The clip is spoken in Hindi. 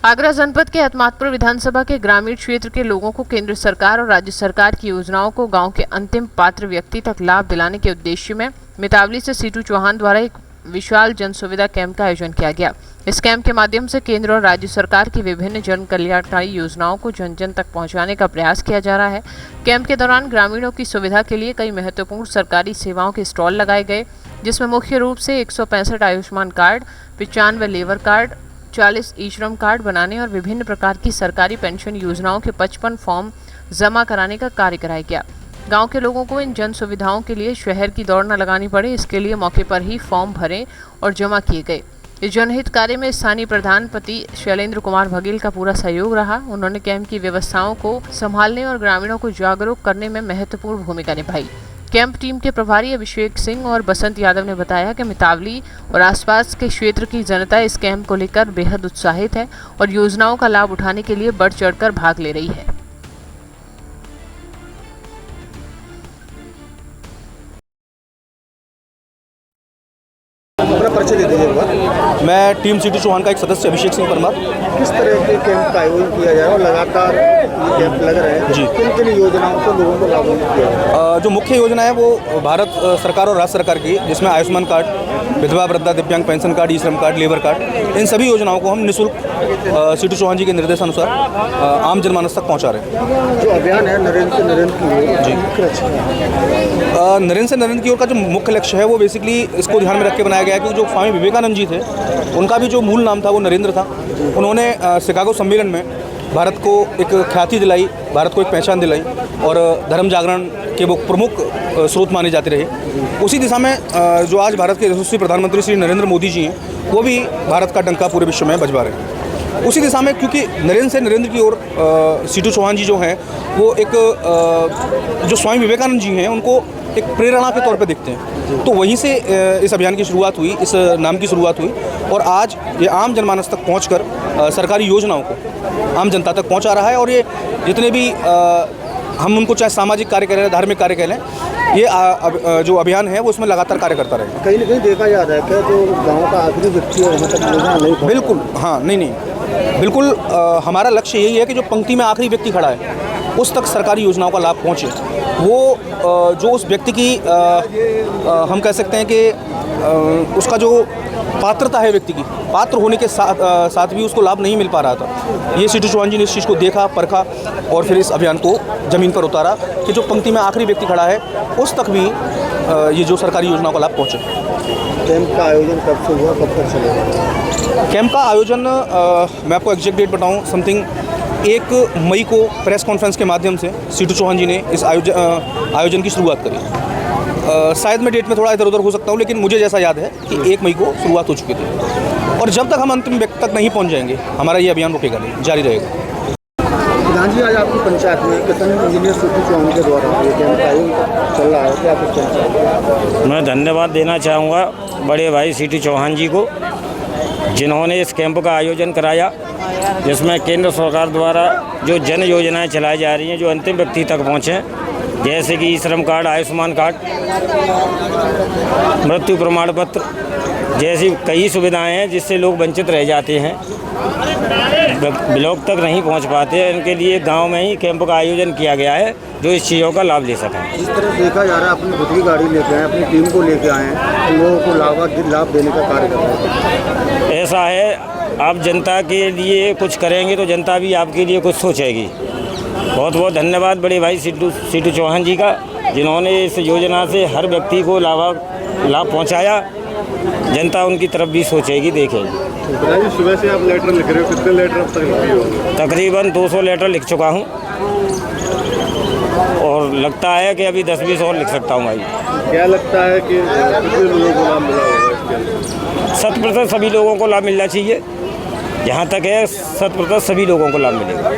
आगरा जनपद के हतमादपुर विधानसभा के ग्रामीण क्षेत्र के लोगों को केंद्र सरकार और राज्य सरकार की योजनाओं को गांव के अंतिम पात्र व्यक्ति तक लाभ दिलाने के उद्देश्य में मितावली से सीटू चौहान द्वारा एक विशाल जन सुविधा कैंप का आयोजन किया गया। इस कैंप के माध्यम से केंद्र और राज्य सरकार की विभिन्न जन कल्याणकारी योजनाओं को जन जन तक पहुंचाने का प्रयास किया जा रहा है। कैंप के दौरान ग्रामीणों की सुविधा के लिए कई महत्वपूर्ण सरकारी सेवाओं के स्टॉल लगाए गए, जिसमें मुख्य रूप से 165 आयुष्मान कार्ड, 95 लेबर कार्ड, 40 ई श्रम कार्ड बनाने और विभिन्न प्रकार की सरकारी पेंशन योजनाओं के 55 फॉर्म जमा कराने का कार्य कराया गया। गांव के लोगों को इन जन सुविधाओं के लिए शहर की दौड़ न लगानी पड़े, इसके लिए मौके पर ही फॉर्म भरे और जमा किए गए। इस जनहित कार्य में स्थानीय प्रधान पति शैलेंद्र कुमार बघेल का पूरा सहयोग रहा। उन्होंने कैंप की व्यवस्थाओं को संभालने और ग्रामीणों को जागरूक करने में महत्वपूर्ण भूमिका निभाई। कैंप टीम के प्रभारी अभिषेक सिंह और बसंत यादव ने बताया कि मितावली और आसपास के क्षेत्र की जनता इस कैंप को लेकर बेहद उत्साहित है और योजनाओं का लाभ उठाने के लिए बढ़ चढ़कर भाग ले रही है। अपना परिचय दे दीजिए। मैं टीम सीटू चौहान का एक सदस्य अभिषेक सिंह परमार। किस तरह के कैंप का आयोजन किया जाए और लगातार ये कैंप लग रहे हैं जी, किन किन योजनाओं को लोगों को लागू किया जाए? जो मुख्य योजना है वो भारत सरकार और राज्य सरकार की, जिसमें आयुष्मान कार्ड, विधवा वृद्धा दिव्यांग पेंशन कार्ड, ई श्रम कार्ड, लेबर कार्ड, इन सभी योजनाओं को हम निःशुल्क सीटू चौहान जी के निर्देशानुसार आम जनमानस तक पहुँचा रहे हैं। जो अभियान है नरेंद्र से नरेंद्र की ओर जी, नरेंद्र से नरेंद्र की ओर का जो मुख्य लक्ष्य है वो बेसिकली इसको ध्यान में रख के बनाया गया है कि जो स्वामी विवेकानंद जी थे उनका भी जो मूल नाम था वो नरेंद्र था। उन्होंने शिकागो सम्मेलन में भारत को एक ख्याति दिलाई, भारत को एक पहचान दिलाई और धर्म जागरण के वो प्रमुख स्रोत माने जाते रहे। उसी दिशा में जो आज भारत के यशस्वी प्रधानमंत्री श्री नरेंद्र मोदी जी हैं वो भी भारत का डंका पूरे विश्व में बजवा रहे हैं। उसी दिशा में क्योंकि नरेंद्र से नरेंद्र की ओर सीटू चौहान जी जो हैं वो एक जो स्वामी विवेकानंद जी हैं उनको एक प्रेरणा के तौर पे देखते हैं, तो वहीं से इस अभियान की शुरुआत हुई, इस नाम की शुरुआत हुई और आज ये आम जनमानस तक पहुंचकर सरकारी योजनाओं को आम जनता तक पहुंचा रहा है। और ये जितने भी हम उनको चाहे सामाजिक कार्य करें, धार्मिक कार्य करें, ये जो अभियान है वो उसमें लगातार कार्य करता रहेगा। कहीं ना कहीं देखा जा रहा है क्या जो गाँव का आखिरी व्यक्ति है वहाँ तक योजना नहीं? बिल्कुल, हाँ, नहीं, बिल्कुल हमारा लक्ष्य यही है कि जो पंक्ति में आखिरी व्यक्ति खड़ा है उस तक सरकारी योजनाओं का लाभ पहुँचे। वो जो उस व्यक्ति की हम कह सकते हैं कि उसका जो पात्रता है, व्यक्ति की पात्र होने के साथ भी उसको लाभ नहीं मिल पा रहा था। ये सीटू चौहान जी ने इस चीज़ को देखा, परखा और फिर इस अभियान को ज़मीन पर उतारा कि जो पंक्ति में आखिरी व्यक्ति खड़ा है उस तक भी ये जो सरकारी योजनाओं का लाभ पहुँचे। कैंप का आयोजन कब से हुआ, कब तक चलेगा? कैंप का आयोजन मैं आपको एग्जैक्ट डेट बताऊँ, समथिंग 1 मई को प्रेस कॉन्फ्रेंस के माध्यम से सीटू चौहान जी ने इस आयोजन की शुरुआत करी। शायद मैं डेट में थोड़ा इधर उधर हो सकता हूँ, लेकिन मुझे जैसा याद है कि 1 मई को शुरुआत हो चुकी थी और जब तक हम अंतिम व्यक्ति तक नहीं पहुँच जाएंगे हमारा ये अभियान रुकेगा नहीं, जारी रहेगा। प्रधान जी, आज आपकी पंचायत में किसान इंजीनियर सीटू चौहान के द्वारा ये कैंप का आयोजन चल रहा है, क्या कुछ कहना चाहेंगे? मैं धन्यवाद देना चाहूँगा बड़े भाई सीटू चौहान जी को, जिन्होंने इस कैंप का आयोजन कराया, जिसमें केंद्र सरकार द्वारा जो जन योजनाएं चलाई जा रही हैं जो अंतिम व्यक्ति तक पहुँचें, जैसे कि ई श्रम कार्ड, आयुष्मान कार्ड, मृत्यु प्रमाण पत्र जैसी कई सुविधाएं हैं जिससे लोग वंचित रह जाते हैं, ब्लॉक तक नहीं पहुंच पाते हैं। इनके लिए गांव में ही कैंप का आयोजन किया गया है जो इस चीज़ों का लाभ ले सकें। इस तरह देखा जा रहा है, अपनी खुद की गाड़ी लेके आए, अपनी टीम को लेके आए हैं, लोगों को लाभ देने का कार्य कर रहे हैं। ऐसा है, आप जनता के लिए कुछ करेंगे तो जनता भी आपके लिए कुछ सोचेगी। बहुत बहुत धन्यवाद बड़े भाई सीटू चौहान जी का, जिन्होंने इस योजना से हर व्यक्ति को लाभ पहुंचाया। जनता उनकी तरफ भी सोचेगी, देखेगी। सुबह से आप लेटर लिख रहे हो, कितने लेटर अब तक लिखे हो? तकरीबन 200 लेटर लिख चुका हूं और लगता है कि अभी 10-20 और लिख सकता हूं भाई। क्या लगता है कि कितने लोगों को लाभ मिला होगा? 100% सभी लोगों को लाभ मिलना चाहिए। जहाँ तक है 100% सभी लोगों को लाभ मिलेगा।